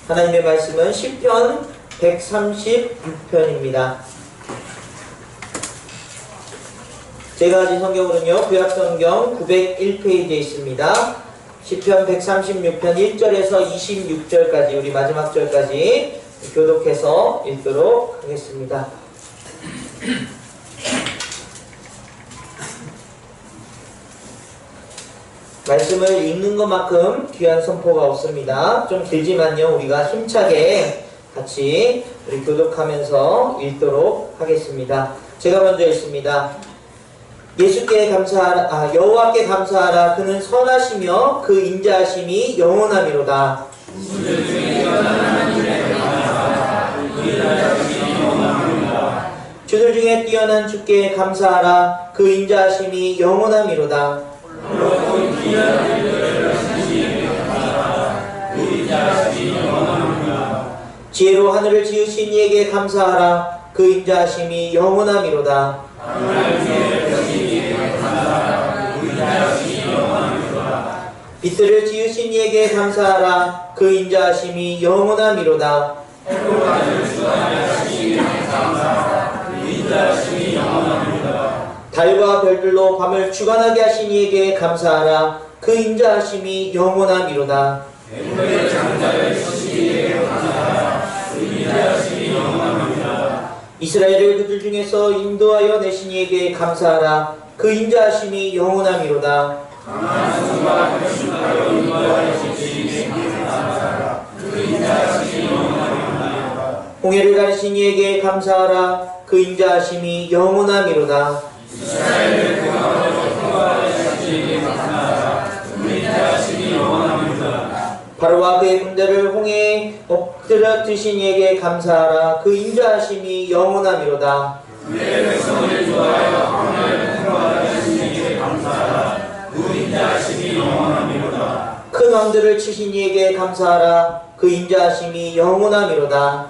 하나님의 말씀은 시편 136편입니다. 제가 가진 성경으로는요, 구약성경 901페이지에 있습니다. 시편 136편 1절에서 26절까지, 우리 마지막 절까지 교독해서 읽도록 하겠습니다. 말씀을 읽는 것만큼 귀한 선포가 없습니다. 좀 길지만요, 우리가 힘차게 같이 우리 교독하면서 읽도록 하겠습니다. 제가 먼저 읽습니다. 예수께 감사하라, 여호와께 감사하라. 그는 선하시며 그 인자하심이 영원하미로다. 주들 중에 뛰어난 주께 감사하라. 그 인자하심이 영원하미로다. 지혜로 하늘을 지으신 이에게 감사하라. 그 인자하심이 영원하미로다. 빛들을 지으신 이에게 감사하라. 그 인자하심이 영원하미로다. 달과 별들로 밤을 주관하게 하신 이에게 감사하라. 그 인자하심이 영원하미로다. 이스라엘을 그들 중에서 인도하여 내신 이에게 감사하라. 그 인자하심이 영원하미로다. 홍해를 가르신 이에게 감사하라. 그 인자하심이 영원하미로다. 바로와 그의 군대를 홍해에 엎드려 드신 이에게 감사하라. 그 인자하심이 영원하미로다. 큰 왕들을 치신 이에게 감사하라. 그 인자하심이 영원하미로다.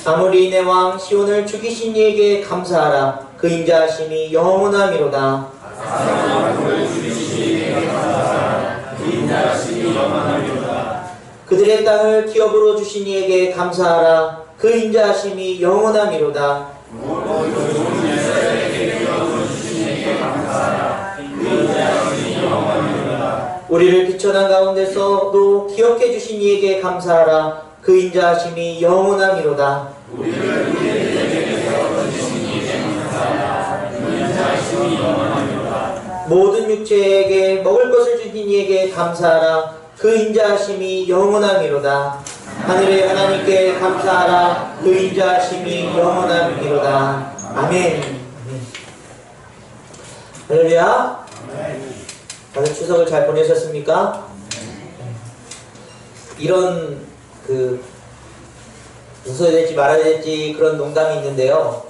아모리인의 왕 시온을 죽이신 이에게 감사하라. 그 인자하심이 영원하미로다. 그들의 땅을 기업으로 주신 이에게 감사하라. 그 인자하심이 영원하미로다. 우리를 비천한 가운데서도 기억해 주신 이에게 감사하라. 그 인자하심이 영원하미로다. 모든 육체에게 먹을 것을 주신 이에게 감사하라. 그 인자하심이 영원하미로다. 하늘의 하나님께 감사하라. 그 인자하심이 영원하미로다. 아멘. 할렐루야. 다들 추석을 잘 보내셨습니까? 이런 웃어야 될지 말아야 될지 그런 농담이 있는데요.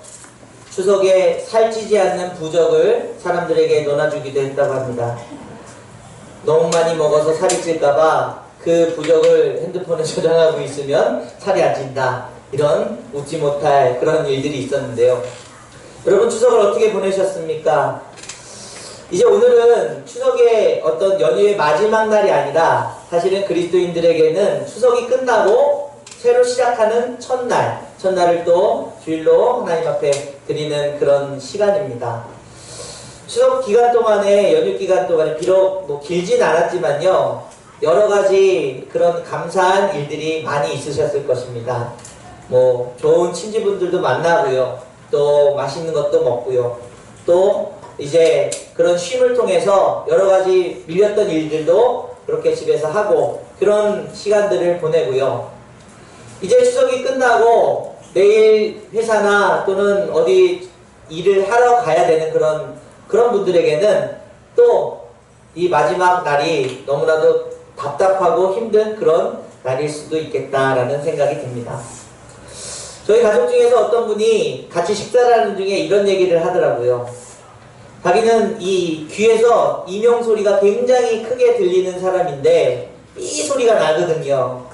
추석에 살찌지 않는 부적을 사람들에게 넣어주기도 했다고 합니다. 너무 많이 먹어서 살이 찔까봐 그 부적을 핸드폰에 저장하고 있으면 살이 안 찐다. 이런 웃지 못할 그런 일들이 있었는데요. 여러분, 추석을 어떻게 보내셨습니까? 이제 오늘은 추석의 어떤 연휴의 마지막 날이 아니라 사실은 그리스도인들에게는 추석이 끝나고 새로 시작하는 첫날을 또 주일로 하나님 앞에 드리는 그런 시간입니다. 추석 기간 동안에, 연휴 기간 동안에 비록 길진 않았지만요, 여러 가지 그런 감사한 일들이 많이 있으셨을 것입니다. 좋은 친지분들도 만나고요, 또 맛있는 것도 먹고요, 또 이제 그런 쉼을 통해서 여러 가지 밀렸던 일들도 그렇게 집에서 하고 그런 시간들을 보내고요. 이제 추석이 끝나고 내일 회사나 또는 어디 일을 하러 가야 되는 그런 분들에게는 또 이 마지막 날이 너무나도 답답하고 힘든 그런 날일 수도 있겠다라는 생각이 듭니다. 저희 가족 중에서 어떤 분이 같이 식사를 하는 중에 이런 얘기를 하더라고요. 자기는 이 귀에서 이명 소리가 굉장히 크게 들리는 사람인데 이 소리가 나거든요.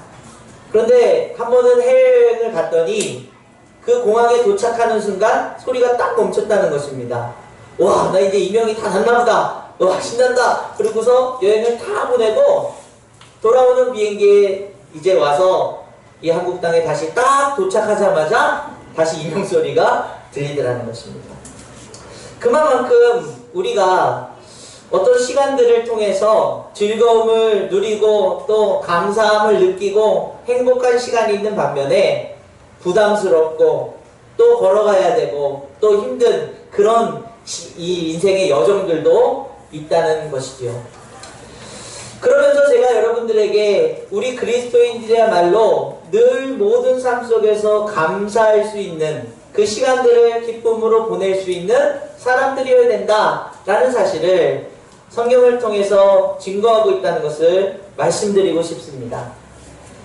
그런데 한 번은 해외여행을 갔더니 그 공항에 도착하는 순간 소리가 딱 멈췄다는 것입니다. 와, 나 이제 이명이 다 났나 보다. 와 신난다 그러고서 여행을 다 보내고 돌아오는 비행기에 이제 와서 이 한국 땅에 다시 딱 도착하자마자 다시 이명소리가 들리더라는 것입니다. 그만큼 우리가 어떤 시간들을 통해서 즐거움을 누리고 또 감사함을 느끼고 행복한 시간이 있는 반면에 부담스럽고 또 걸어가야 되고 또 힘든 그런 이 인생의 여정들도 있다는 것이지요. 그러면서 제가 여러분들에게 우리 그리스도인들이야말로 늘 모든 삶 속에서 감사할 수 있는 그 시간들을 기쁨으로 보낼 수 있는 사람들이어야 된다라는 사실을 성경을 통해서 증거하고 있다는 것을 말씀드리고 싶습니다.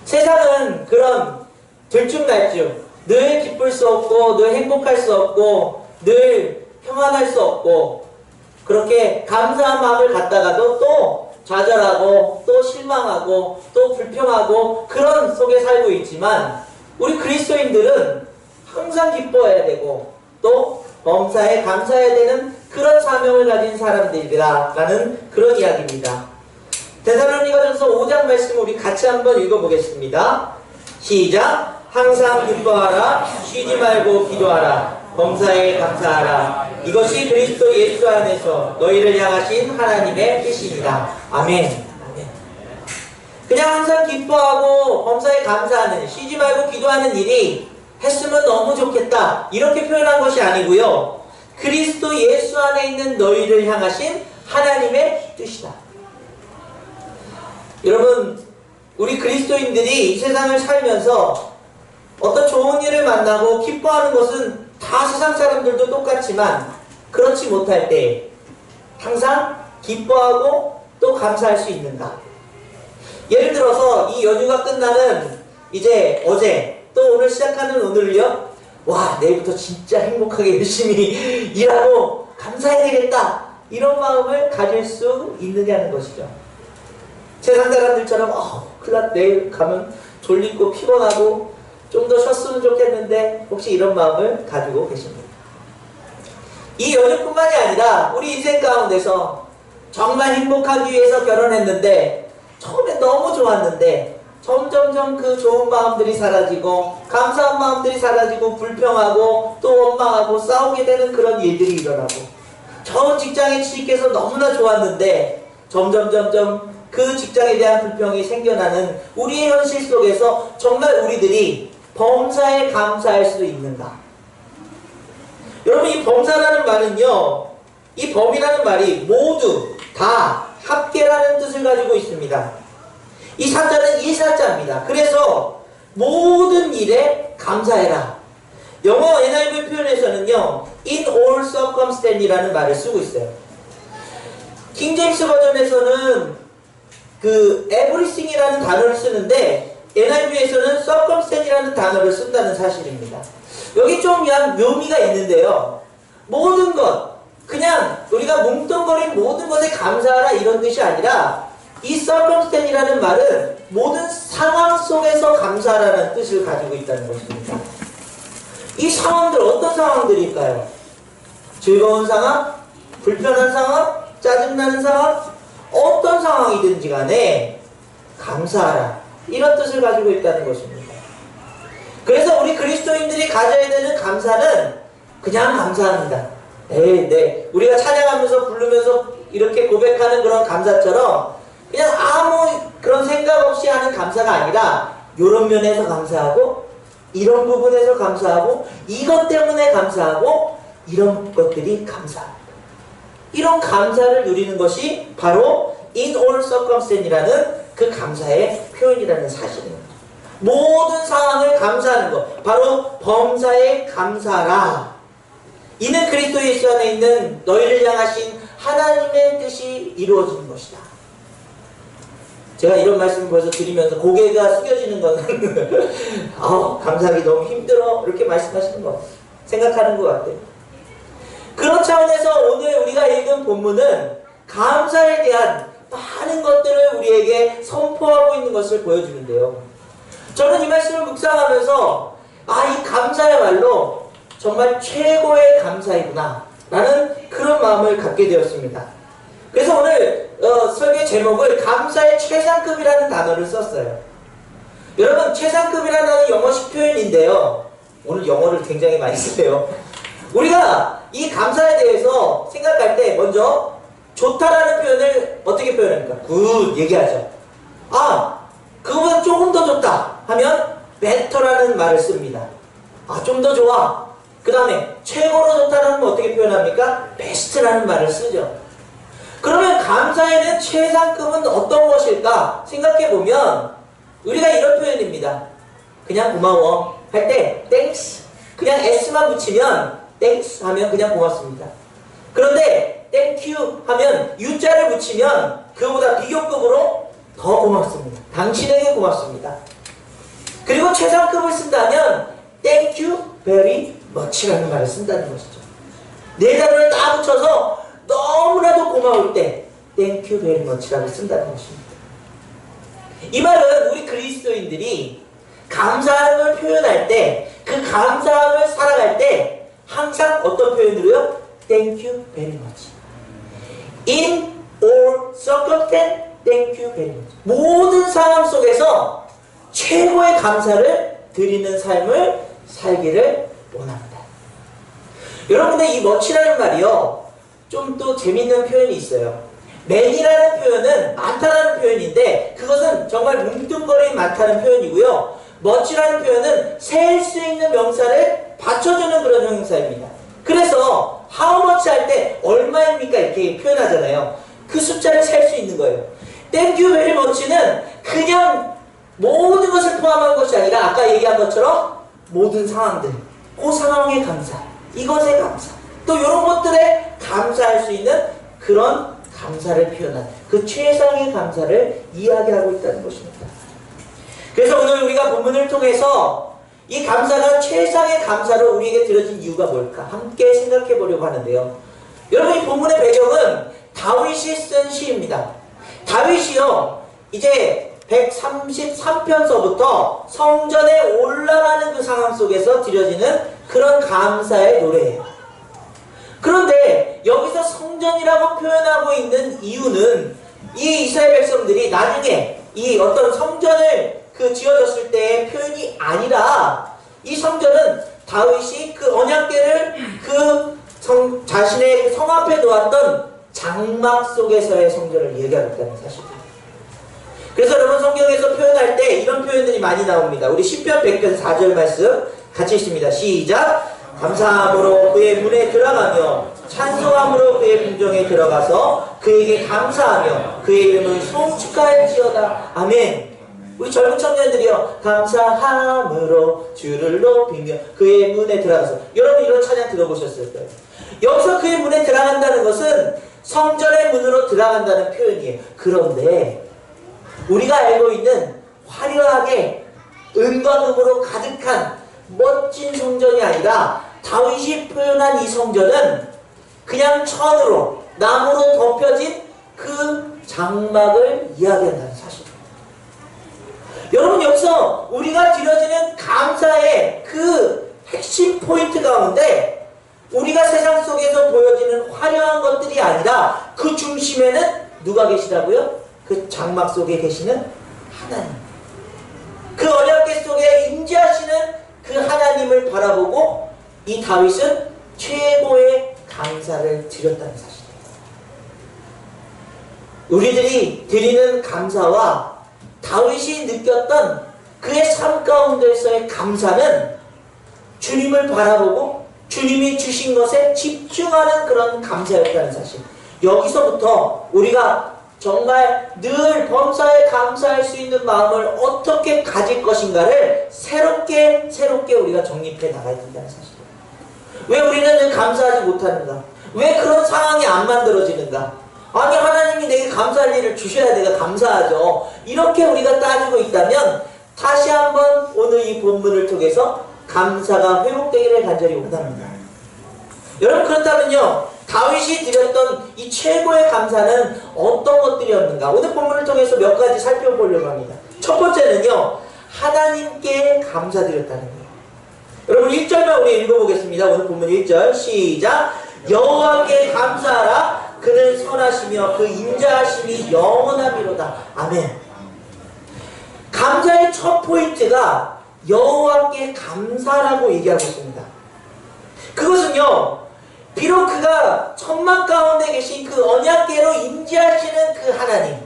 세상은 그런 들쭉날쭉 늘 기쁠 수 없고 늘 행복할 수 없고 늘 평안할 수 없고 그렇게 감사한 마음을 갖다가도 또 좌절하고 또 실망하고 또 불평하고 그런 속에 살고 있지만 우리 그리스도인들은 항상 기뻐해야 되고 또 범사에 감사해야 되는 그런 사명을 가진 사람들이라 라는 그런 이야기입니다. 데살로니가전서 5장 말씀 우리 같이 한번 읽어보겠습니다. 시작. 항상 기뻐하라. 쉬지 말고 기도하라. 범사에 감사하라. 이것이 그리스도 예수 안에서 너희를 향하신 하나님의 뜻입니다. 아멘. 아멘. 그냥 항상 기뻐하고 범사에 감사하는, 쉬지 말고 기도하는 일이 했으면 너무 좋겠다 이렇게 표현한 것이 아니고요. 그리스도 예수 안에 있는 너희를 향하신 하나님의 뜻이다. 여러분, 우리 그리스도인들이 이 세상을 살면서 어떤 좋은 일을 만나고 기뻐하는 것은 다 세상 사람들도 똑같지만 그렇지 못할 때 항상 기뻐하고 또 감사할 수 있는가? 예를 들어서 이 연휴가 끝나는 이제 어제 또 오늘 시작하는 오늘을요. 와, 내일부터 진짜 행복하게 열심히 일하고 감사해야 되겠다. 이런 마음을 가질 수 있느냐는 것이죠. 세상 사람들처럼 큰일 났 내일 가면 졸리고 피곤하고 좀 더 쉬었으면 좋겠는데 혹시 이런 마음을 가지고 계십니까? 이 연휴뿐만이 아니라 우리 인생 가운데서 정말 행복하기 위해서 결혼했는데 처음에 너무 좋았는데 점점점 그 좋은 마음들이 사라지고 감사한 마음들이 사라지고 불평하고 또 원망하고 싸우게 되는 그런 일들이 일어나고 좋은 직장에 취직해서 너무나 좋았는데 점점 그 직장에 대한 불평이 생겨나는 우리의 현실 속에서 정말 우리들이 범사에 감사할 수 있는가? 여러분, 이 범사라는 말은요, 이 범이라는 말이 모두 다 합계라는 뜻을 가지고 있습니다. 이 사자는 일사자입니다. 그래서 모든 일에 감사해라. 영어 NIV 표현에서는요, in all circumstance이라는 말을 쓰고 있어요. 킹제임스 버전에서는 그 everything이라는 단어를 쓰는데 NIV에서는 circumstance이라는 단어를 쓴다는 사실입니다. 여기 좀 묘미가 있는데요. 모든 것, 그냥 우리가 뭉뚱거린 모든 것에 감사하라 이런 뜻이 아니라 이 circumstance이라는 말은 모든 상황 속에서 감사하라는 뜻을 가지고 있다는 것입니다. 이 상황들 어떤 상황들일까요? 즐거운 상황? 불편한 상황? 짜증나는 상황? 어떤 상황이든지 간에 감사하라 이런 뜻을 가지고 있다는 것입니다. 그래서 우리 그리스도인들이 가져야 되는 감사는 그냥 감사합니다. 네. 우리가 찬양하면서 부르면서 이렇게 고백하는 그런 감사처럼 그냥 아무 그런 생각 없이 하는 감사가 아니라 이런 면에서 감사하고 이런 부분에서 감사하고 이것 때문에 감사하고 이런 것들이 감사합니다. 이런 감사를 누리는 것이 바로 in all circumstance이라는 그 감사의 표현이라는 사실입니다. 모든 상황을 감사하는 것, 바로 범사에 감사하라. 이는 그리스도 예수 안에 있는 너희를 향하신 하나님의 뜻이 이루어지는 것이다. 제가 이런 말씀을 벌써 드리면서 고개가 숙여지는 건 감사하기 너무 힘들어 이렇게 말씀하시는 것 같아요. 생각하는 것 같아요. 그런 차원에서 오늘 우리가 읽은 본문은 감사에 대한 많은 것들을 우리에게 선포하고 있는 것을 보여주는데요. 저는 이 말씀을 묵상하면서 이 감사야말로 정말 최고의 감사이구나 라는 그런 마음을 갖게 되었습니다. 그래서 오늘 설교 제목을 감사의 최상급이라는 단어를 썼어요. 여러분, 최상급이라는 단어는 영어식 표현인데요. 오늘 영어를 굉장히 많이 쓰세요. 우리가 이 감사에 대해서 생각할 때 먼저 좋다라는 표현을 어떻게 표현합니까? 굿 얘기하죠. 아, 그거보다 조금 더 좋다 하면 better라는 말을 씁니다. 아, 좀 더 좋아. 그 다음에 최고로 좋다라는 건 어떻게 표현합니까? best라는 말을 쓰죠. 그러면 감사에는 최상급은 어떤 것일까 생각해보면 우리가 이런 표현입니다. 그냥 고마워 할 때 thanks, 그냥 s만 붙이면 thanks 하면 그냥 고맙습니다. 그런데 thank you 하면 u자를 붙이면 그보다 비교급으로 더 고맙습니다. 당신에게 고맙습니다. 그리고 최상급을 쓴다면 thank you very much라는 말을 쓴다는 것이죠. 네 단어를 다 붙여서 너무나도 고마울 때 thank you very much라고 쓴다는 것입니다. 이 말은 우리 그리스도인들이 감사함을 표현할 때, 그 감사함을 살아갈 때 항상 어떤 표현으로요? Thank you very much. In all circumstance, thank you very much. 모든 상황 속에서 최고의 감사를 드리는 삶을 살기를 원합니다. 여러분들 이 much라는 말이요, 좀 또 재밌는 표현이 있어요. many라는 표현은 많다라는 표현인데 그것은 정말 뭉뚱거린 많다는 표현이고요. much라는 표현은 셀 수 있는 명사를 받쳐주는 그런 형용사입니다. 그래서 how much 할 때 얼마입니까 이렇게 표현하잖아요. 그 숫자를 셀 수 있는 거예요. thank you very much는 그냥 모든 것을 포함한 것이 아니라 아까 얘기한 것처럼 모든 상황들, 그 상황에 감사, 이것에 감사, 또 이런 것들에 감사할 수 있는 그런 감사를 표현한 그 최상의 감사를 이야기하고 있다는 것입니다. 그래서 오늘 우리가 본문을 통해서 이 감사가 최상의 감사로 우리에게 드려진 이유가 뭘까 함께 생각해 보려고 하는데요. 여러분, 이 본문의 배경은 다윗이 쓴 시입니다. 다윗이요, 이제 133편서부터 성전에 올라가는 그 상황 속에서 드려지는 그런 감사의 노래예요. 그런데 여기서 성전이라고 표현하고 있는 이유는 이 이스라엘 백성들이 나중에 이 어떤 성전을 지어졌을 때의 표현이 아니라 이 성전은 다윗이 그 언약궤를 자신의 성 앞에 놓았던 장막 속에서의 성전을 얘기하고 있다는 사실입니다. 그래서 여러분, 성경에서 표현할 때 이런 표현들이 많이 나옵니다. 우리 시편 100편 4절 말씀 같이 읽습니다. 시작! 감사함으로 그의 문에 들어가며 찬송함으로 그의 궁정에 들어가서 그에게 감사하며 그의 이름을 송축할지어다. 아멘. 우리 젊은 청년들이요, 감사함으로 주를 높이며 그의 문에 들어가서, 여러분 이런 찬양 들어보셨을 거예요. 여기서 그의 문에 들어간다는 것은 성전의 문으로 들어간다는 표현이에요. 그런데 우리가 알고 있는 화려하게 은과 금으로 가득한 멋진 성전이 아니라 다윗이 표현한 이 성전은 그냥 천으로, 나무로 덮여진 그 장막을 이야기한다는 사실입니다. 여러분, 여기서 우리가 드려지는 감사의 그 핵심 포인트 가운데 우리가 세상 속에서 보여지는 화려한 것들이 아니라 그 중심에는 누가 계시다고요? 그 장막 속에 계시는 하나님, 그 언약궤 속에 임재하시는 그 하나님을 바라보고 이 다윗은 최고의 감사를 드렸다는 사실입니다. 우리들이 드리는 감사와 다윗이 느꼈던 그의 삶 가운데서의 감사는 주님을 바라보고 주님이 주신 것에 집중하는 그런 감사였다는 사실. 여기서부터 우리가 정말 늘 범사에 감사할 수 있는 마음을 어떻게 가질 것인가를 새롭게 우리가 정립해 나가야 된다는 사실입니다. 왜 우리는 늘 감사하지 못하는가? 왜 그런 상황이 안 만들어지는가? 아니, 하나님이 내게 감사할 일을 주셔야 내가 감사하죠. 이렇게 우리가 따지고 있다면 다시 한번 오늘 이 본문을 통해서 감사가 회복되기를 간절히 원합니다. 여러분, 그렇다면요, 다윗이 드렸던 이 최고의 감사는 어떤 것들이었는가? 오늘 본문을 통해서 몇 가지 살펴보려고 합니다. 첫 번째는요, 하나님께 감사드렸다는 거예요. 여러분, 1절만 우리 읽어보겠습니다. 오늘 본문 1절 시작! 여호와께 감사하라. 그는 선하시며 그 인자하심이 영원하미로다. 아멘. 감사의 첫 포인트가 여호와께 감사라고 얘기하고 있습니다. 그것은요, 비록 그가 천막 가운데 계신 그 언약궤로 임재하시는 그 하나님,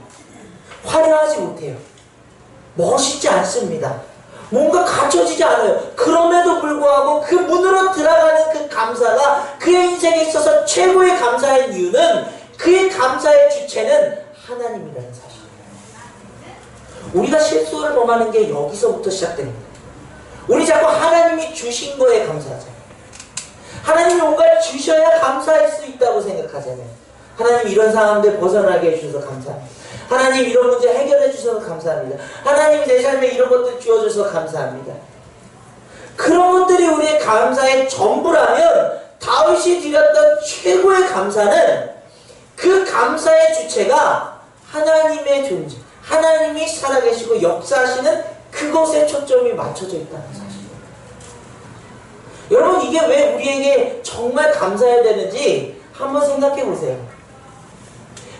화려하지 못해요. 멋있지 않습니다. 뭔가 갖춰지지 않아요. 그럼에도 불구하고 그 문으로 들어가는 그 감사가 그의 인생에 있어서 최고의 감사인 이유는 그의 감사의 주체는 하나님이라는 사실이에요. 우리가 실수를 범하는 게 여기서부터 시작됩니다. 우리 자꾸 하나님이 주신 거에 감사하잖아요. 하나님이 뭔가를 주셔야 감사할 수 있다고 생각하잖아요. 하나님 이런 상황들 벗어나게 해주셔서 감사합니다. 하나님 이런 문제 해결해 주셔서 감사합니다. 하나님 내 삶에 이런 것들 주어줘서 감사합니다. 그런 것들이 우리의 감사의 전부라면 다윗이 드렸던 최고의 감사는 그 감사의 주체가 하나님의 존재, 하나님이 살아계시고 역사하시는 그것에 초점이 맞춰져 있다는 사실입니다. 여러분, 이게 왜 우리에게 정말 감사해야 되는지 한번 생각해 보세요.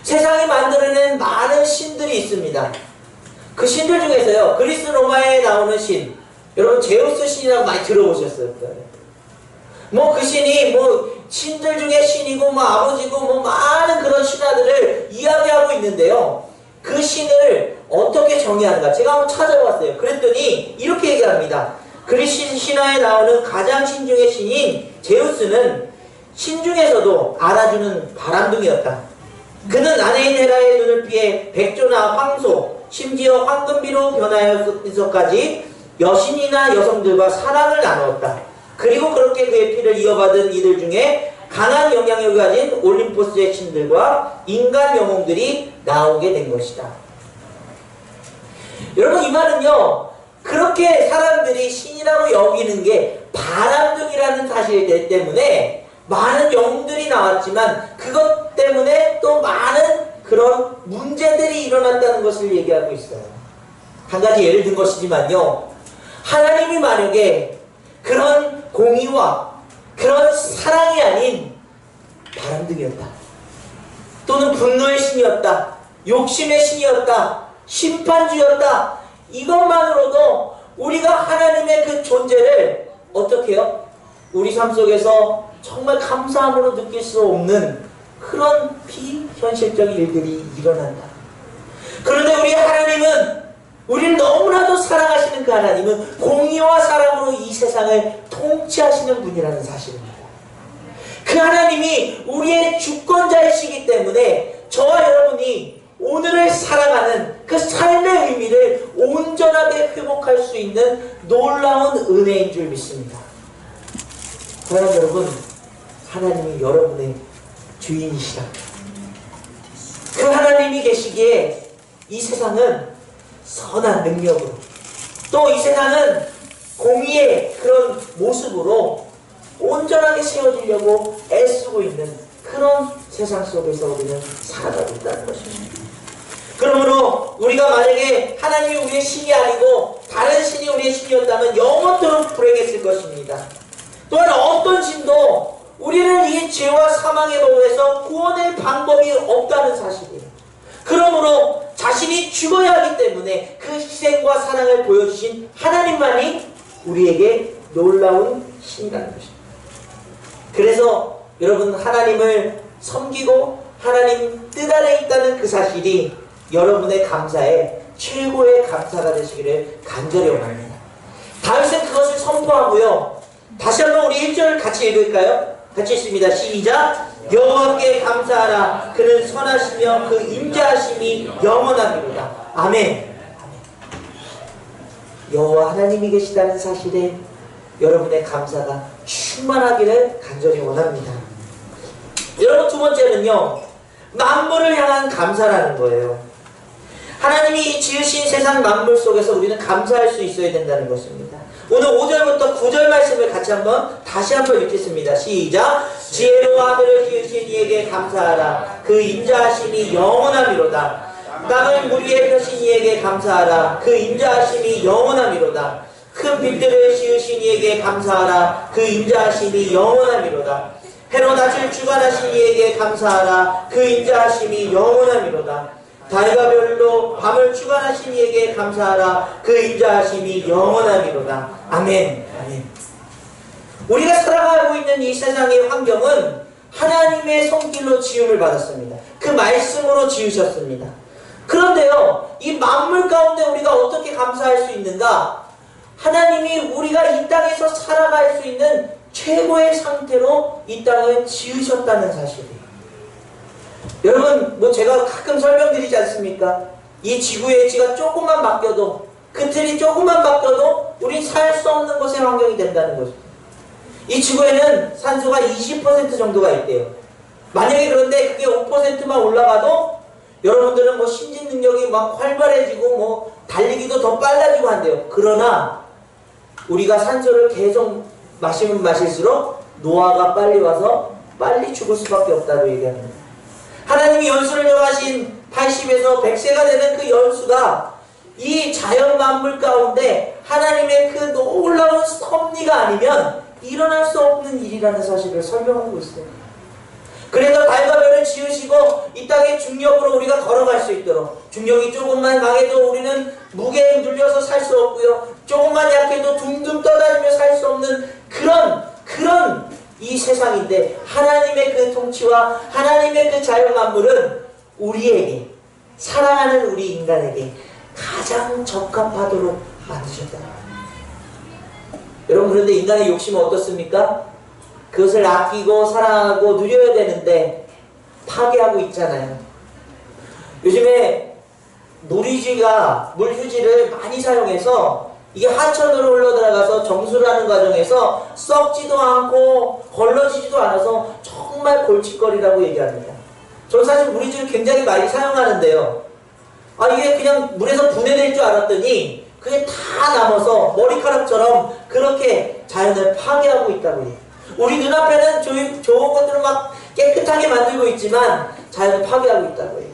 세상이 만들어낸 많은 신들이 있습니다. 그 신들 중에서요, 그리스 로마에 나오는 신, 여러분 제우스 신이라고 많이 들어보셨어요? 뭐 그 신이 뭐 신들 중에 신이고 뭐 아버지고 뭐 많은 그런 신화들을 이야기하고 있는데요, 그 신을 어떻게 정의하는가 제가 한번 찾아봤어요. 그랬더니 이렇게 얘기합니다. 그리스 신화에 나오는 가장 신중의 신인 제우스는 신 중에서도 알아주는 바람둥이였다. 그는 아내인 헤라의 눈을 피해 백조나 황소, 심지어 황금비로 변하여서까지 여신이나 여성들과 사랑을 나누었다. 그리고 그렇게 그의 피를 이어받은 이들 중에 강한 영향력을 가진 올림포스의 신들과 인간 영웅들이 나오게 된 것이다. 여러분, 이 말은요, 그렇게 사람들이 신이라고 여기는 게 바람둥이라는 사실 때문에 많은 영웅들이 나왔지만 그것 때문에 또 많은 그런 문제들이 일어났다는 것을 얘기하고 있어요. 한 가지 예를 든 것이지만요, 하나님이 만약에 그런 공의와 그런 사랑이 아닌 바람둥이였다, 또는 분노의 신이었다, 욕심의 신이었다, 심판주였다, 이것만으로도 우리가 하나님의 그 존재를 어떻게 해요? 우리 삶 속에서 정말 감사함으로 느낄 수 없는 그런 비현실적인 일들이 일어난다. 그런데 우리 하나님은, 우리를 너무나도 사랑하시는 그 하나님은 공의와 사랑으로 이 세상을 통치하시는 분이라는 사실입니다. 그 하나님이 우리의 주권자이시기 때문에 저와 여러분이 오늘을 살아가는 그 삶의 의미를 온전하게 회복할 수 있는 놀라운 은혜인 줄 믿습니다. 사랑하는 여러분, 하나님이 여러분의 주인이시라. 그 하나님이 계시기에 이 세상은 선한 능력으로, 또 이 세상은 공의의 그런 모습으로 온전하게 세워지려고 애쓰고 있는 그런 세상 속에서 우리는 살아가고 있다는 것입니다. 그러므로 우리가 만약에 하나님이 우리의 신이 아니고 다른 신이 우리의 신이었다면 영원토록 불행했을 것입니다. 또한 어떤 신도 우리를 이 죄와 사망의 법에서 구원할 방법이 없다는 사실이에요. 그러므로 자신이 죽어야 하기 때문에 그 희생과 사랑을 보여주신 하나님만이 우리에게 놀라운 신이라는 것입니다. 그래서 여러분, 하나님을 섬기고 하나님 뜻 아래 있다는 그 사실이 여러분의 감사에 최고의 감사가 되시기를 간절히 원합니다. 다윗은 그것을 선포하고요, 다시 한번 우리 1절 같이 읽을까요? 같이 읽습니다. 시작! 여호와께 감사하라. 그는 선하시며 그 인자하심이 영원하리로다. 아멘. 여호와 하나님이 계시다는 사실에 여러분의 감사가 충만하기를 간절히 원합니다. 여러분, 두 번째는요, 만물을 향한 감사라는 거예요. 하나님이 지으신 세상 만물 속에서 우리는 감사할 수 있어야 된다는 것입니다. 오늘 5절부터 9절 말씀을 다시 한번 읽겠습니다. 시작! 지혜로 하늘을 지으신 이에게 감사하라. 그 인자하심이 영원하미로다. 땅을 물 위에 펴신 이에게 감사하라. 그 인자하심이 영원하미로다. 큰 빛들을 지으신 이에게 감사하라. 그 인자하심이 영원하미로다. 해로 낯을 주관하신 이에게 감사하라. 그 인자하심이 영원함이로다. 달과 별로 밤을 주관하신 이에게 감사하라. 그 인자하심이 영원함이로다. 아멘. 아멘. 우리가 살아가고 있는 이 세상의 환경은 하나님의 손길로 지음을 받았습니다. 그 말씀으로 지으셨습니다. 그런데요, 이 만물 가운데 우리가 어떻게 감사할 수 있는가? 하나님이 우리가 이 땅에서 살아갈 수 있는 최고의 상태로 이 땅을 지으셨다는 사실이에요. 여러분, 제가 가끔 설명드리지 않습니까? 이 지구의 위치가 조금만 바뀌어도, 그 틀이 조금만 바뀌어도 우린 살 수 없는 곳의 환경이 된다는 거죠. 이 지구에는 산소가 20% 정도가 있대요. 만약에 그런데 그게 5%만 올라가도 여러분들은 심진 능력이 막 활발해지고 달리기도 더 빨라지고 한대요. 그러나 우리가 산소를 계속 마시면 마실수록 노화가 빨리 와서 빨리 죽을 수밖에 없다고 얘기합니다. 하나님이 연수를 정하신 80에서 100세가 되는 그 연수가 이 자연 만물 가운데 하나님의 그 놀라운 섭리가 아니면 일어날 수 없는 일이라는 사실을 설명하고 있어요. 그래서 달과 별을 지으시고 이 땅의 중력으로 우리가 걸어갈 수 있도록, 중력이 조금만 강해도 우리는 무게에 눌려서 살 수 없고요, 조금만 약해도 둥둥 떠다니며 살 수 없는 그런 이 세상인데, 하나님의 그 통치와 하나님의 그 자연 만물은 우리에게, 사랑하는 우리 인간에게 가장 적합하도록 만드셨다. 여러분, 그런데 인간의 욕심은 어떻습니까? 그것을 아끼고 사랑하고 누려야 되는데 파괴하고 있잖아요. 요즘에 물휴지가 물휴지를 많이 사용해서 이게 하천으로 흘러들어가서 정수를 하는 과정에서 썩지도 않고 걸러지지도 않아서 정말 골칫거리라고 얘기합니다. 저는 사실 물휴지를 굉장히 많이 사용하는데요, 이게 그냥 물에서 분해될 줄 알았더니 그게 다 남아서 머리카락처럼 그렇게 자연을 파괴하고 있다고 해요. 우리 눈앞에는 좋은 것들을 막 깨끗하게 만들고 있지만 자연을 파괴하고 있다고 해요.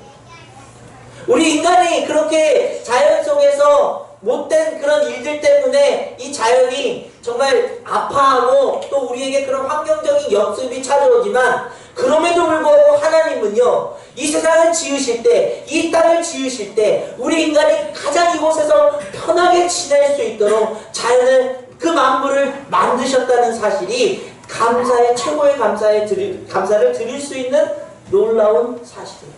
우리 인간이 그렇게 자연 속에서 못된 그런 일들 때문에 이 자연이 정말 아파하고 또 우리에게 그런 환경적인 역습이 찾아오지만, 그럼에도 불구하고 하나님은요, 이 세상을 지으실 때, 이 땅을 지으실 때 우리 인간이 가장 이곳에서 편하게 지낼 수 있도록 자연을, 그 만물을 만드셨다는 사실이 감사의 최고의 감사를 드릴 수 있는 놀라운 사실이에요.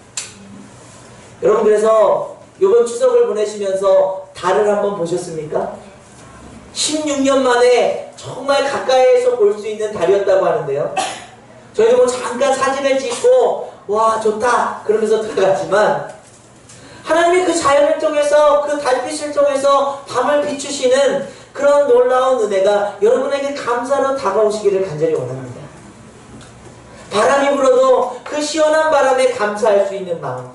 여러분, 그래서 이번 추석을 보내시면서 달을 한번 보셨습니까? 16년 만에 정말 가까이에서 볼 수 있는 달이었다고 하는데요, 저희도 잠깐 사진을 찍고 와 좋다 그러면서 들어갔지만, 하나님의 그 자연을 통해서, 그 달빛을 통해서 밤을 비추시는 그런 놀라운 은혜가 여러분에게 감사로 다가오시기를 간절히 원합니다. 바람이 불어도 그 시원한 바람에 감사할 수 있는 마음.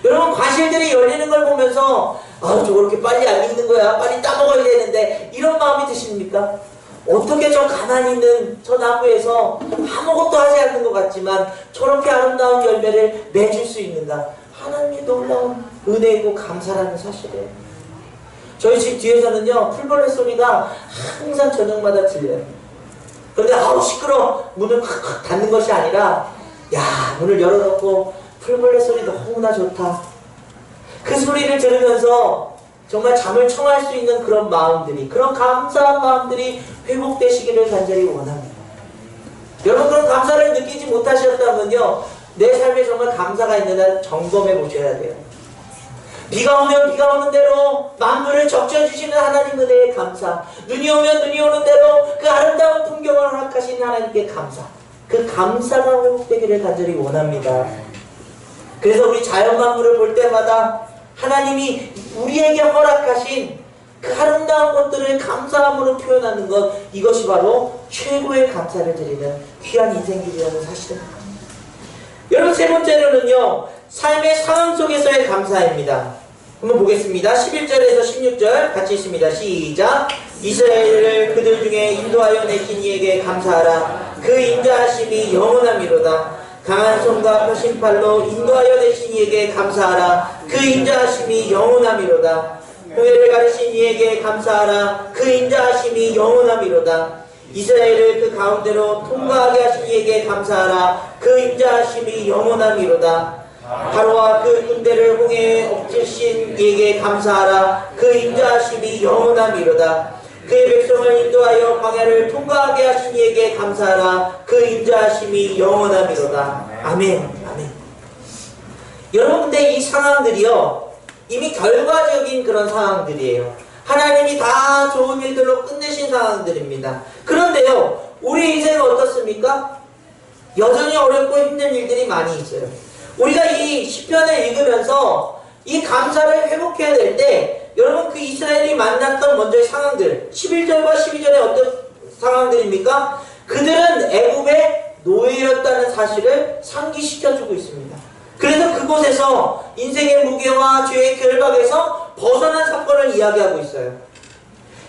여러분, 과실들이 열리는 걸 보면서 저렇게 빨리 안 익는 거야, 빨리 따먹어야 되는데, 이런 마음이 드십니까? 어떻게 저 가만히 있는 저 나무에서 아무것도 하지 않는 것 같지만 저렇게 아름다운 열매를 맺을 수 있는가? 하나님의 놀라운 은혜이고 감사라는 사실이에요. 저희 집 뒤에서는요, 풀벌레 소리가 항상 저녁마다 들려요. 그런데 시끄러워 문을 콱콱 닫는 것이 아니라, 문을 열어놓고 풀벌레 소리 너무나 좋다, 그 소리를 들으면서 정말 잠을 청할 수 있는 그런 마음들이, 그런 감사한 마음들이 회복되시기를 간절히 원합니다. 여러분, 그런 감사를 느끼지 못하셨다면요, 내 삶에 정말 감사가 있느냐 점검해 보셔야 돼요. 비가 오면 비가 오는 대로 만물을 적셔주시는 하나님 은혜에 감사, 눈이 오면 눈이 오는 대로 그 아름다운 풍경을 허락하신 하나님께 감사, 그 감사가 회복되기를 간절히 원합니다. 그래서 우리 자연 만물을 볼 때마다 하나님이 우리에게 허락하신 그 아름다운 것들을 감사함으로 표현하는 것, 이것이 바로 최고의 감사를 드리는 귀한 인생길이라는 사실입니다. 여러분, 세 번째로는요, 삶의 상황 속에서의 감사입니다. 한번 보겠습니다. 11절에서 16절 같이 있습니다. 시작. 이스라엘을 그들 중에 인도하여 내신 이에게 감사하라. 그 인자하심이 영원함이로다. 강한 손과 펴신 팔로 인도하여 내신 이에게 감사하라. 그 인자하심이 영원함이로다. 홍해를 가르신 이에게 감사하라. 그 인자하심이 영원함이로다. 이스라엘을 그 가운데로 통과하게 하신 이에게 감사하라. 그 인자하심이 영원함이로다. 바로와 그 군대를 홍해에 엎으신 이에게 감사하라. 그 인자하심이 영원함이로다. 그의 백성을 인도하여 광야를 통과하게 하신 이에게 감사하라. 그 인자하심이 영원함이로다. 아멘. 아멘. 여러분, 근데 이 상황들이요, 이미 결과적인 그런 상황들이에요. 하나님이 다 좋은 일들로 끝내신 상황들입니다. 그런데요, 우리 인생은 어떻습니까? 여전히 어렵고 힘든 일들이 많이 있어요. 우리가 이 시편을 읽으면서 이 감사를 회복해야 될 때, 여러분, 그 이스라엘이 만났던 먼저의 상황들, 11절과 12절에 어떤 상황들입니까? 그들은 애굽의 노예였다는 사실을 상기시켜주고 있습니다. 그래서 그곳에서 인생의 무게와 죄의 결박에서 벗어난 사건을 이야기하고 있어요.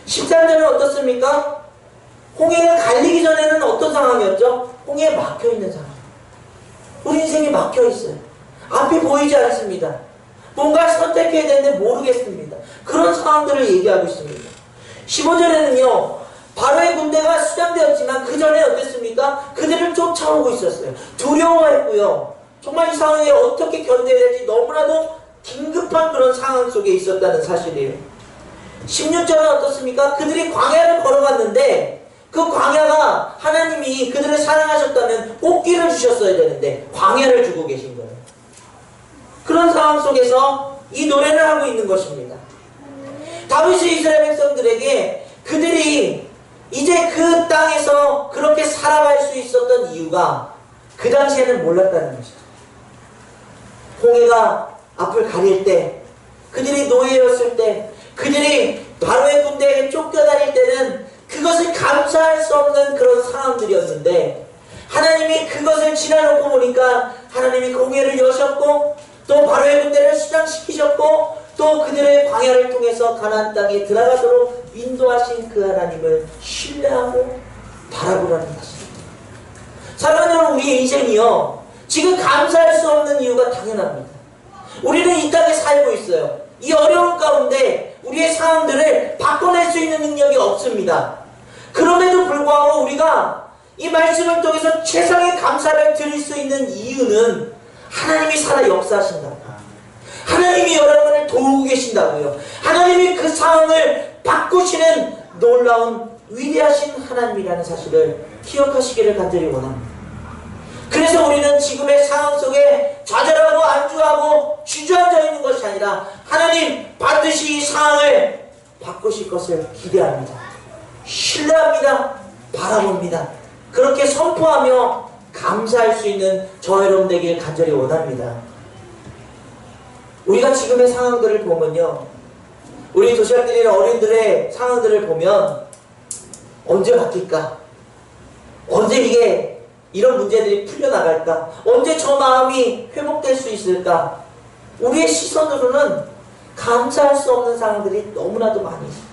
13절은 어떻습니까? 홍해가 갈리기 전에는 어떤 상황이었죠? 홍해에 막혀있는 상황. 우리 인생이 막혀있어요. 앞이 보이지 않습니다. 뭔가 선택해야 되는데 모르겠습니다. 그런 상황들을 얘기하고 있습니다. 15절에는요, 바로의 군대가 수장되었지만 그 전에 어땠습니까? 그들을 쫓아오고 있었어요. 두려워했고요. 정말 이 상황에 어떻게 견뎌야 될지 너무나도 긴급한 그런 상황 속에 있었다는 사실이에요. 16절은 어떻습니까? 그들이 광야를 걸어갔는데 그 광야가 하나님이 그들을 사랑하셨다면 꽃길을 주셨어야 되는데 광야를 주고 계신 거예요. 그런 상황 속에서 이 노래를 하고 있는 것입니다. 다윗이 이스라엘 백성들에게 그들이 이제 그 땅에서 그렇게 살아갈 수 있었던 이유가 그 당시에는 몰랐다는 것이죠. 홍해가 앞을 가릴 때, 그들이 노예였을 때, 그들이 바로의 군대에게 쫓겨다닐 때는 그것을 감사할 수 없는 그런 상황들이었는데, 하나님이 그것을 지나놓고 보니까 하나님이 그 홍해를 여셨고 또 바로의 군대를 수장시키셨고 또 그들의 광야를 통해서 가나안 땅에 들어가도록 인도하신 그 하나님을 신뢰하고 바라보라는 것입니다. 사랑하는 우리의 인생이요, 지금 감사할 수 없는 이유가 당연합니다. 우리는 이 땅에 살고 있어요. 이 어려운 가운데 우리의 상황들을 바꿔낼 수 있는 능력이 없습니다. 그럼에도 불구하고 우리가 이 말씀을 통해서 최상의 감사를 드릴 수 있는 이유는 하나님이 살아 역사하신다고, 하나님이 여러분을 도우고 계신다고요. 하나님이 그 상황을 바꾸시는 놀라운 위대하신 하나님이라는 사실을 기억하시기를 간절히 원합니다. 그래서 우리는 지금의 상황 속에 좌절하고 안주하고 주저앉아 있는 것이 아니라 하나님 반드시 이 상황을 바꾸실 것을 기대합니다. 신뢰합니다. 바라봅니다. 그렇게 선포하며 감사할 수 있는 저 여러분 되길 간절히 원합니다. 우리가 지금의 상황들을 보면요, 우리 도시락들이나 어린들의 상황들을 보면 언제 바뀔까? 언제 이게 이런 문제들이 풀려나갈까? 언제 저 마음이 회복될 수 있을까? 우리의 시선으로는 감사할 수 없는 상황들이 너무나도 많이 있습니다.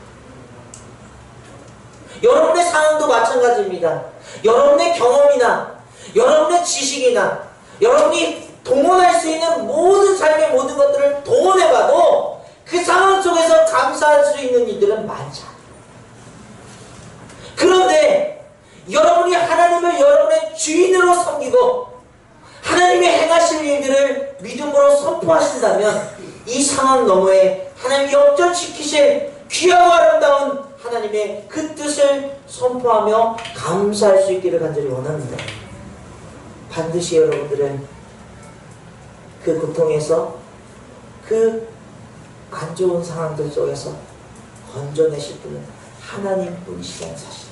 여러분의 상황도 마찬가지입니다. 여러분의 경험이나 여러분의 지식이나 여러분이 동원할 수 있는 모든 삶의 모든 것들을 동원해봐도 그 상황 속에서 감사할 수 있는 일들은 많지 않아요. 그런데 여러분이 하나님을 여러분의 주인으로 섬기고 하나님이 행하실 일들을 믿음으로 선포하신다면 이 상황 너머에 하나님이 역전시키실 귀하고 아름다운 하나님의 그 뜻을 선포하며 감사할 수 있기를 간절히 원합니다. 반드시 여러분들은 그 고통에서, 그 안 좋은 상황들 속에서 건져내실 분은 하나님뿐이시라는 사실.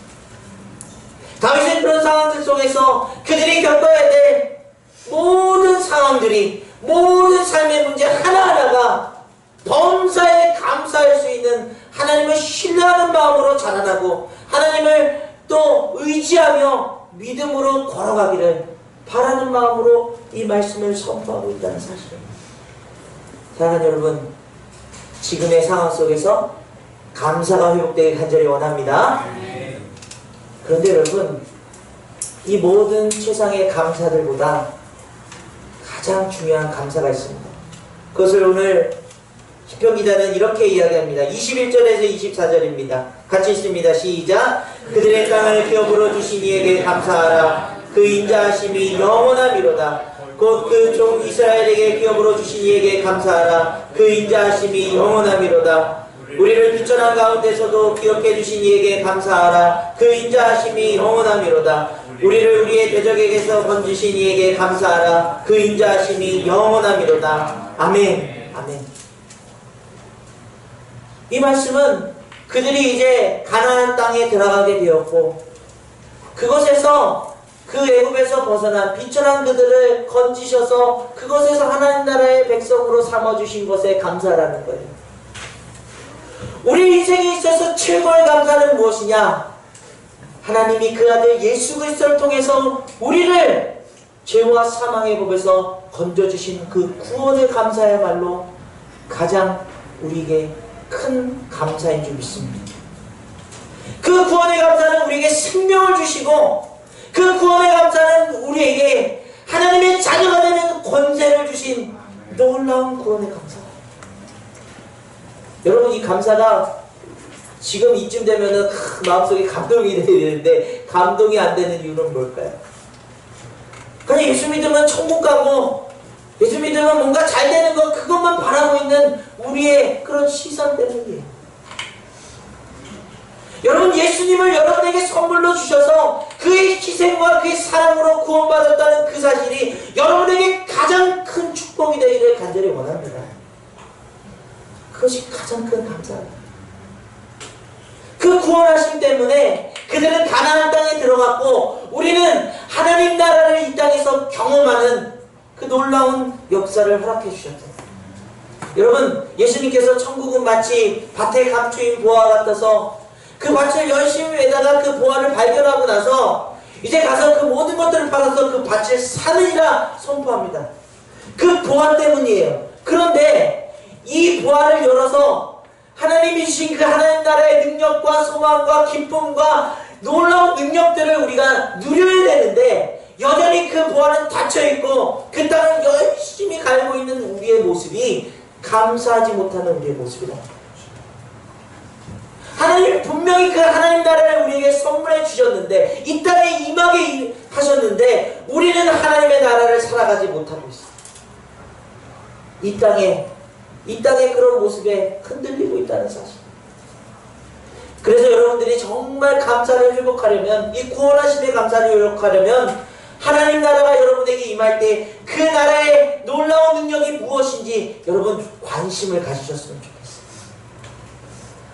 다윗은 그런 상황들 속에서 그들이 겪어야 될 모든 상황들이, 모든 삶의 문제 하나하나가 범사에 감사할 수 있는 하나님을 신뢰하는 마음으로 자라나고 하나님을 또 의지하며 믿음으로 걸어가기를 바라는 마음으로 이 말씀을 선포하고 있다는 사실입니다. 사랑하는 여러분, 지금의 상황 속에서 감사가 회복되길 간절히 원합니다. 그런데 여러분, 이 모든 최상의 감사들보다 가장 중요한 감사가 있습니다. 그것을 오늘 시편 기자는 이렇게 이야기합니다. 21절에서 24절입니다. 같이 읽습니다. 시작. 그들의 땅을 기업으로 주신 이에게 감사하라. 그 인자하심이 영원하미로다. 곧 그 종 이스라엘에게 기업으로 주신 이에게 감사하라. 그 인자하심이 영원하미로다. 우리를 비천한 가운데서도 기억해 주신 이에게 감사하라. 그 인자하심이 영원하미로다. 우리를 우리의 대적에게서 건지신 이에게 감사하라. 그 인자하심이 영원하미로다. 아멘. 아멘. 이 말씀은 그들이 이제 가나안 땅에 들어가게 되었고, 그곳에서 그 애굽에서 벗어난 비천한 그들을 건지셔서 그곳에서 하나님 나라의 백성으로 삼아주신 것에 감사라는 거예요. 우리 인생에 있어서 최고의 감사는 무엇이냐? 하나님이 그 아들 예수 그리스도를 통해서 우리를 죄와 사망의 법에서 건져주신 그 구원의 감사야말로 가장 우리에게 큰 감사인 줄 믿습니다. 그 구원의 감사는 우리에게 생명을 주시고, 그 구원의 감사는 우리에게 하나님의 자녀가 되는 권세를 주신 놀라운 구원의 감사. 여러분, 이 감사가 지금 이쯤 되면은 마음속에 감동이 돼야 되는데 감동이 안 되는 이유는 뭘까요? 그냥 예수 믿으면 천국 가고, 예수 믿으면 뭔가 잘 되는 거, 그것만 바라고 있는 우리의 그런 시선 때문이에요. 여러분, 예수님을 여러분에게 선물로 주셔서 그의 희생과 그의 사랑으로 구원받았다는 그 사실이 여러분에게 가장 큰 축복이 되기를 간절히 원합니다. 그것이 가장 큰 감사입니다. 그 구원하심 때문에 그들은 가나안 땅에 들어갔고, 우리는 하나님 나라를 이 땅에서 경험하는 그 놀라운 역사를 허락해 주셨습니다. 여러분, 예수님께서 천국은 마치 밭에 감추인 보화 같아서 그 밭을 열심히 매다가 그 보화를 발견하고 나서 이제 가서 그 모든 것들을 받아서 그 밭을 사느니라 선포합니다. 그 보화 때문이에요. 그런데 이 보화를 열어서 하나님이 주신 그 하나님 나라의 능력과 소망과 기쁨과 놀라운 능력들을 우리가 누려야 되는데, 여전히 그 보화는 닫혀있고 그 땅을 열심히 갈고 있는 우리의 모습이 감사하지 못하는 우리의 모습이다. 하나님 분명히 그 하나님 나라를 우리에게 선물해 주셨는데, 이 땅에 임하게 하셨는데 우리는 하나님의 나라를 살아가지 못하고 있어. 이 땅의 그런 모습에 흔들리고 있다는 사실. 그래서 여러분들이 정말 감사를 회복하려면, 이 구원하심의 감사를 회복하려면 하나님 나라가 여러분에게 임할 때 그 나라의 놀라운 능력이 무엇인지 여러분 관심을 가지셨으면 좋겠어요.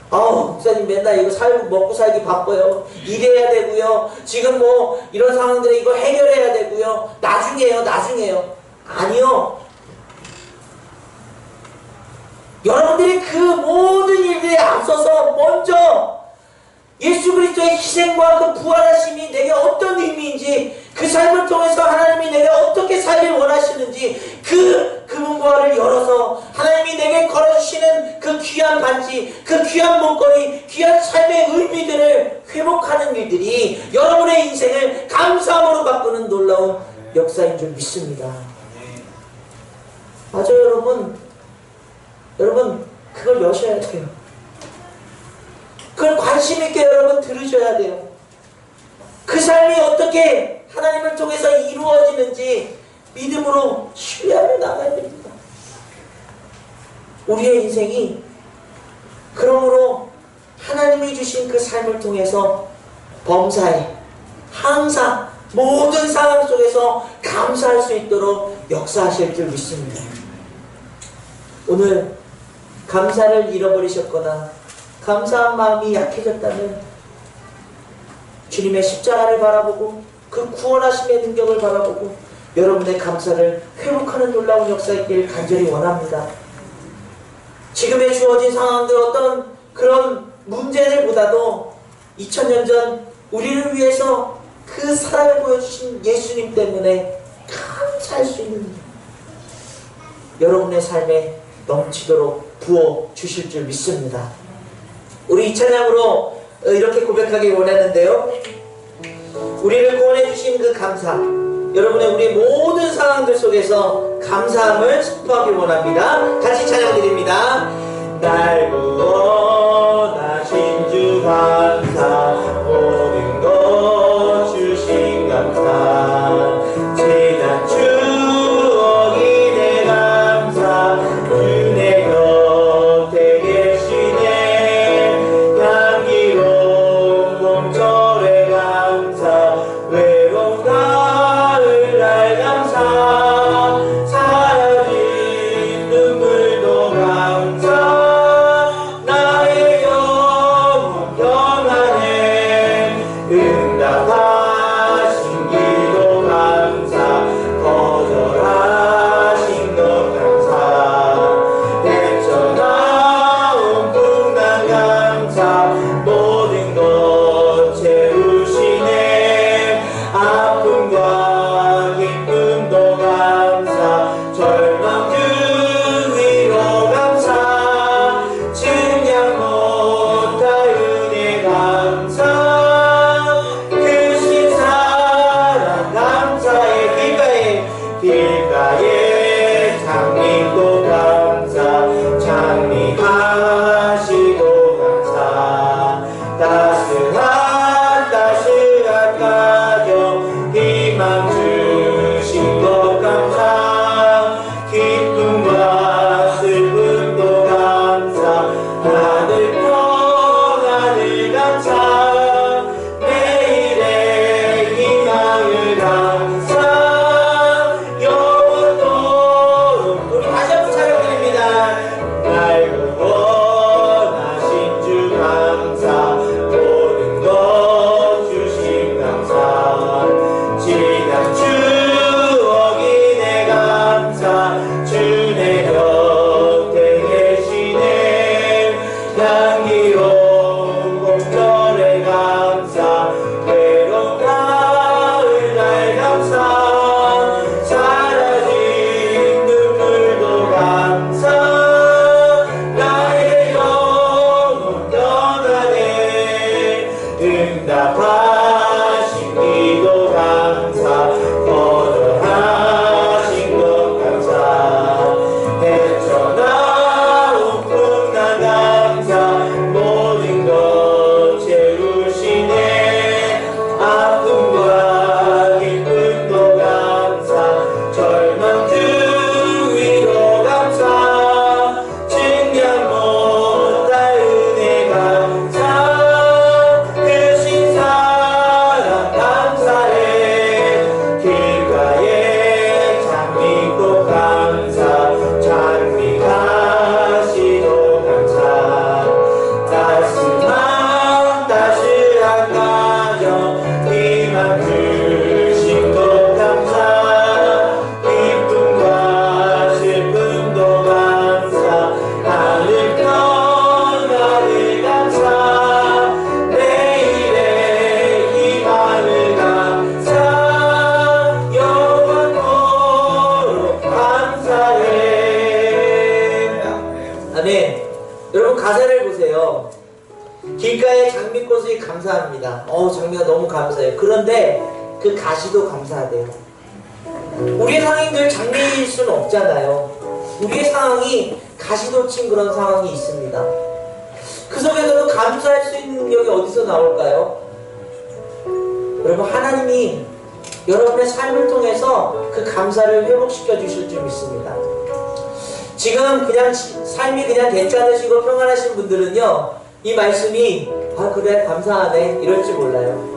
목사님 맨날 이거 먹고 살기 바빠요. 일해야 되고요. 지금 뭐 이런 상황들에 이거 해결해야 되고요. 나중에요. 아니요. 여러분들이 그 모든 일들에 앞서서 먼저 예수 그리스도의 희생과 그 부활하심이 내게 어떤 의미인지, 그 삶을 통해서 하나님이 내게 어떻게 살길 원하시는지, 그 금은보화를 열어서 하나님이 내게 걸어주시는 그 귀한 반지, 그 귀한 목걸이, 귀한 삶의 의미들을 회복하는 일들이 여러분의 인생을 감사함으로 바꾸는 놀라운 역사인 줄 믿습니다. 맞아요, 여러분 그걸 여셔야 돼요. 그걸 관심있게 여러분 들으셔야 돼요. 그 삶이 어떻게 하나님을 통해서 이루어지는지 믿음으로 신뢰하며 나가야 됩니다. 우리의 인생이 그러므로 하나님이 주신 그 삶을 통해서 범사에 항상 모든 상황 속에서 감사할 수 있도록 역사하실 줄 믿습니다. 오늘 감사를 잃어버리셨거나 감사한 마음이 약해졌다면 주님의 십자가를 바라보고 그 구원하심의 능력을 바라보고 여러분의 감사를 회복하는 놀라운 역사 있기를 간절히 원합니다. 지금의 주어진 상황들, 어떤 그런 문제들보다도 2000년 전 우리를 위해서 그 사랑을 보여주신 예수님 때문에 감사할 수 있는 여러분의 삶에 넘치도록 부어주실 줄 믿습니다. 우리 이 찬양으로 이렇게 고백하기 원하는데요. 우리를 구원해주신 그 감사, 여러분의 우리 모든 상황들 속에서 감사함을 선포하기 원합니다. 같이 찬양 드립니다. 보니까는 여러분 가사를 보세요. 길가의 장미꽃이 감사합니다. 장미가 너무 감사해요. 그런데 그 가시도 감사하대요. 우리의 상황이 늘 장미일 수는 없잖아요. 우리의 상황이 가시도 친 그런 상황이 있습니다. 그 속에서도 감사할 수 있는 능력이 어디서 나올까요? 여러분, 하나님이 여러분의 삶을 통해서 그 감사를 회복시켜 주실 줄 믿습니다. 지금 그냥 삶이 그냥 괜찮으시고 평안하신 분들은요, 이 말씀이 그래 감사하네 이럴지 몰라요.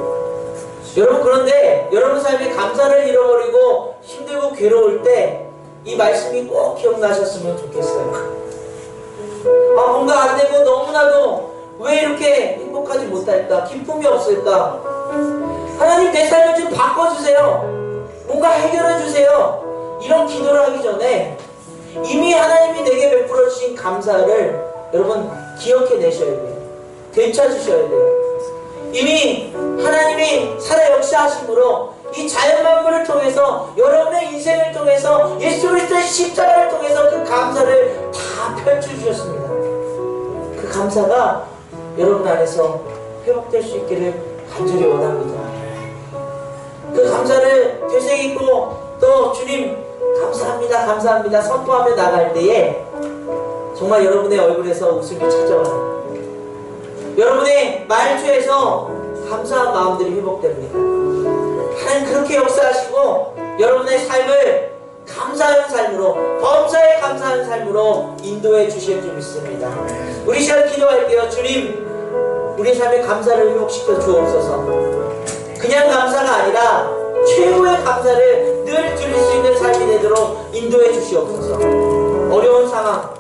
여러분, 그런데 여러분 삶에 감사를 잃어버리고 힘들고 괴로울 때 이 말씀이 꼭 기억나셨으면 좋겠어요. 뭔가 안 되고 너무나도 왜 이렇게 행복하지 못할까? 기쁨이 없을까? 하나님, 내 삶을 좀 바꿔주세요. 뭔가 해결해주세요. 이런 기도를 하기 전에 이미 하나님이 내게 베풀어 주신 감사를 여러분 기억해내셔야 돼요. 되찾으셔야 돼요. 이미 하나님이 살아 역사하심으로 이 자연 만물을 통해서, 여러분의 인생을 통해서, 예수 그리스도의 십자가를 통해서 그 감사를 다 펼쳐주셨습니다. 그 감사가 여러분 안에서 회복될 수 있기를 간절히 원합니다. 그 감사를 되새기고 또 주님 감사합니다 감사합니다 선포하며 나갈 때에 정말 여러분의 얼굴에서 웃음이 찾아와요. 여러분의 말투에서 감사한 마음들이 회복됩니다. 하나님 그렇게 역사하시고 여러분의 삶을 감사하는 삶으로, 범사에 감사하는 삶으로 인도해 주실 줄 믿습니다. 우리 시간 기도할게요. 주님, 우리 삶의 감사를 회복시켜 주옵소서. 그냥 감사가 아니라 최고의 감사를 늘 드릴 수 있는 삶이 되도록 인도해 주시옵소서. 어려운 상황,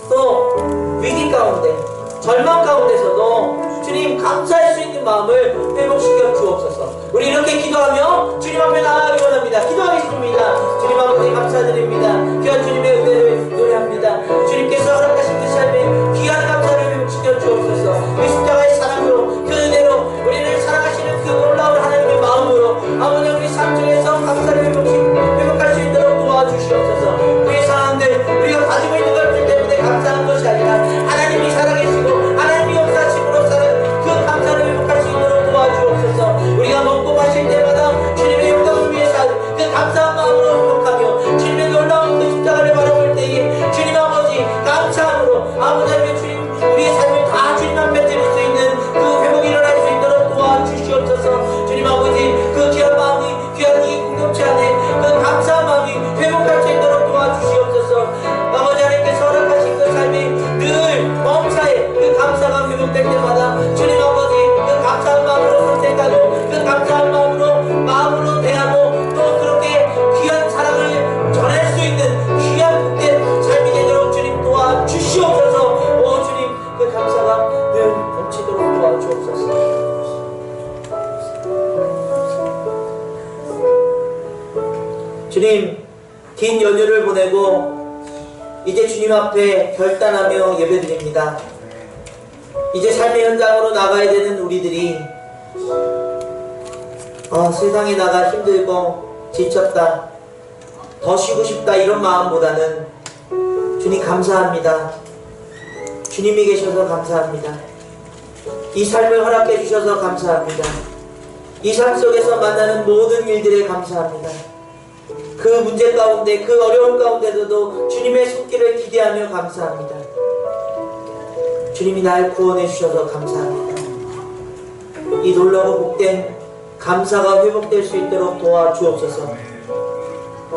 또 위기 가운데, 절망 가운데서도 주님 감사할 수 있는 마음을 회복시켜 주옵소서. 우리 이렇게 기도하며 주님 앞에 나아가기 원합니다. 기도하겠습니다. 주님 아버지 감사드립니다. 귀한 주님의 은혜를 노래합니다. 주님께서 허락하신 그 삶에 귀한 감사를 회복시켜 주옵소서. 그 십자가의 사랑으로, 그 은혜로 우리를 사랑하시는 그 놀라운 하나님의 마음으로 아버지 우리 삶 중에서 감사를 회복할 수 있도록 도와주시옵소서. 우리의 상황들, 우리가 가지고 있는 것들 때문에 감사한 것이 아니라 하나님이 살아계시고 하나님이 역사하심으로 그 감사를 회복할 수 있도록 도와주옵소서. 우리가 먹고 마실 때마다 주님의 영광을 위해서 그 감사한 마음으로 회복하며 주님의 놀라운 그 십자가를 바라볼 때에 주님 아버지 감사함으로 아버지 주님 우리의 삶을 다 주님 앞에 드릴 수 있는 그 회복이 일어날 수 있도록 도와주시옵소서. 주님 아버지 그 귀한 마음이, 귀한 이 공동체 안에 그 감사한 마음이 회복할 수 있도록 도와주시옵소서. 아버지 하나님께서 허락하신 그 삶이 늘 범사에 그 감사가 회복될 때마다 주님 아버지 그 감사한 마음으로 선택하고 그 감사한 마음으로 대하고 또 그렇게 귀한 사랑을 전할 수 있는 귀한 복된 삶이 되도록 주님 도와주시옵소서. 오 주님 그 감사가 늘 넘치도록 도와주옵소서. 주님, 긴 연휴를 보내고 이제 주님 앞에 결단하며 예배드립니다. 이제 삶의 현장으로 나가야 되는 우리들이 세상에 나가 힘들고 지쳤다, 더 쉬고 싶다 이런 마음보다는 주님 감사합니다. 주님이 계셔서 감사합니다. 이 삶을 허락해 주셔서 감사합니다. 이 삶 속에서 만나는 모든 일들에 감사합니다. 그 문제 가운데, 그 어려움 가운데서도 주님의 손길을 기대하며 감사합니다. 주님이 날 구원해 주셔서 감사합니다. 이 놀라고 복된 감사가 회복될 수 있도록 도와주옵소서.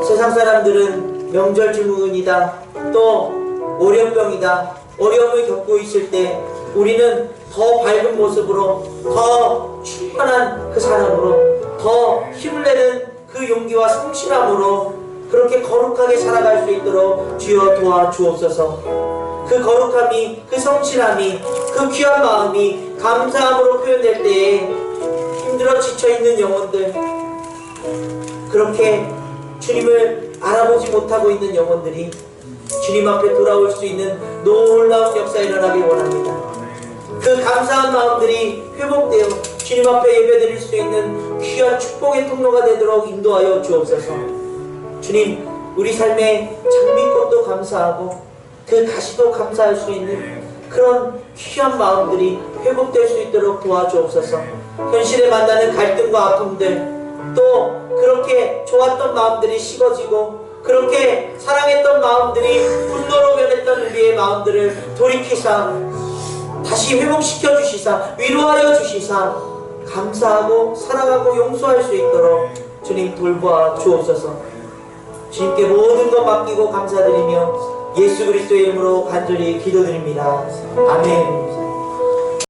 세상 사람들은 명절 증후군이다, 또 오련병이다, 어려움을 겪고 있을 때 우리는 더 밝은 모습으로, 더 충만한 그 사람으로, 더 힘을 내는 그 용기와 성실함으로 그렇게 거룩하게 살아갈 수 있도록 주여 도와주옵소서. 그 거룩함이, 그 성실함이, 그 귀한 마음이 감사함으로 표현될 때에 힘들어 지쳐있는 영혼들, 그렇게 주님을 알아보지 못하고 있는 영혼들이 주님 앞에 돌아올 수 있는 놀라운 역사 일어나길 원합니다. 그 감사한 마음들이 회복되어 주님 앞에 예배드릴 수 있는 귀한 축복의 통로가 되도록 인도하여 주옵소서. 주님, 우리 삶의 장미꽃도 감사하고 그 다시도 감사할 수 있는 그런 귀한 마음들이 회복될 수 있도록 도와주옵소서. 현실에 만나는 갈등과 아픔들, 또 그렇게 좋았던 마음들이 식어지고 그렇게 사랑했던 마음들이 분노로 변했던 우리의 마음들을 돌이키사 다시 회복시켜 주시사 위로하여 주시사 감사하고 사랑하고 용서할 수 있도록 주님 돌보아 주옵소서. 주님께 모든 것 맡기고 감사드리며 예수 그리스도의 이름으로 간절히 기도드립니다. 아멘.